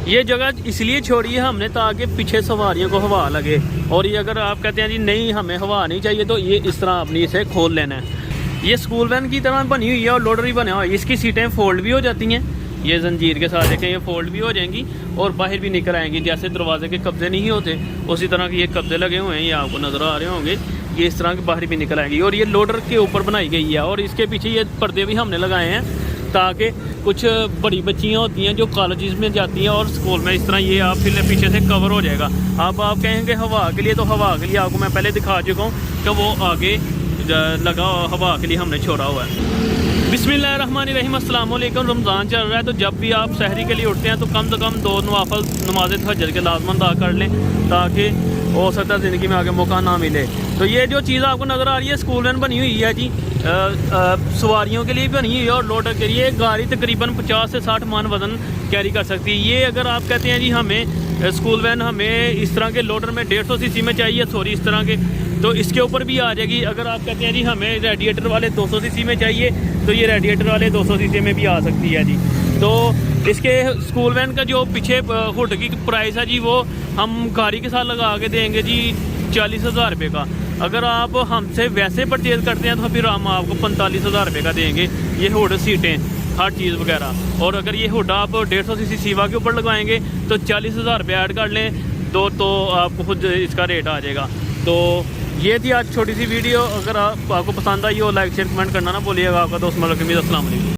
ये जगह इसलिए छोड़ी है हमने ताकि पीछे सवारियों को हवा लगे। और ये अगर आप कहते हैं जी नहीं हमें हवा नहीं चाहिए तो ये इस तरह अपनी इसे खोल लेना है। ये स्कूल वैन की तरह बनी हुई है और लोडर भी बना हुआ है। इसकी सीटें फोल्ड भी हो जाती हैं, ये जंजीर के साथ देखें, ये फोल्ड भी हो जाएंगी और बाहर भी निकल आएंगी। जैसे दरवाजे के कब्जे नहीं होते उसी तरह के ये कब्जे लगे हुए हैं, ये आपको नज़र आ रहे होंगे। ये इस तरह के बाहर भी निकल आएंगी और ये लोडर के ऊपर बनाई गई है। और इसके पीछे ये पर्दे भी हमने लगाए हैं ताकि कुछ बड़ी बच्चियाँ होती हैं जो कॉलेज में जाती हैं और स्कूल में, इस तरह ये आप फिर पीछे से कवर हो जाएगा। अब आप कहेंगे हवा के लिए, तो हवा के लिए आपको मैं पहले दिखा चुका हूँ कि वो आगे लगा हवा के लिए हमने छोड़ा हुआ है। बिस्मिल्लाहिर्रहमानिर्रहीम, अस्सलाम वालेकुम। रमज़ान चल रहा है तो जब भी आप सहरी के लिए उठते हैं तो कम से कम 2 नवाफिल नमाज़ तहज्जुद के लाज़मन अदा कर लें ताकि हो सकता है ज़िंदगी में आगे मौका ना मिले। तो ये जो चीज़ आपको नज़र आ रही है स्कूल वैन बनी हुई है जी, सवारियों के लिए बनी हुई है और लोडर के लिए। गाड़ी तकरीबन 50 से 60 मन वज़न कैरी कर सकती है। ये अगर आप कहते हैं जी हमें स्कूल वैन हमें इस तरह के लोडर में 150 सीसी में चाहिए, सॉरी इस तरह के, तो इसके ऊपर भी आ जाएगी। अगर आप कहते हैं जी हमें रेडिएटर वाले 200 सीसी में चाहिए तो ये रेडिएटर वाले 200 सीसी में भी आ सकती है जी। तो इसके स्कूल वैन का जो पीछे हुड की प्राइस है जी वो हम गाड़ी के साथ लगा के देंगे जी 40,000 रुपये का। अगर आप हमसे वैसे परचेज़ करते हैं तो फिर हम आपको 45,000 रुपये का देंगे, ये हुड, सीटें, हर चीज़ वगैरह। और अगर ये हुड आप 150 सीसी सीवा के ऊपर लगवाएंगे तो 40,000 रुपये ऐड कर लें तो आपको खुद इसका रेट आ जाएगा। तो ये थी आज छोटी सी वीडियो। अगर आपको पसंद आई हो लाइक शेयर कमेंट करना ना भूलिएगा। आपका दोस्त मलिक हमीद, अस्सलाम वालेकुम।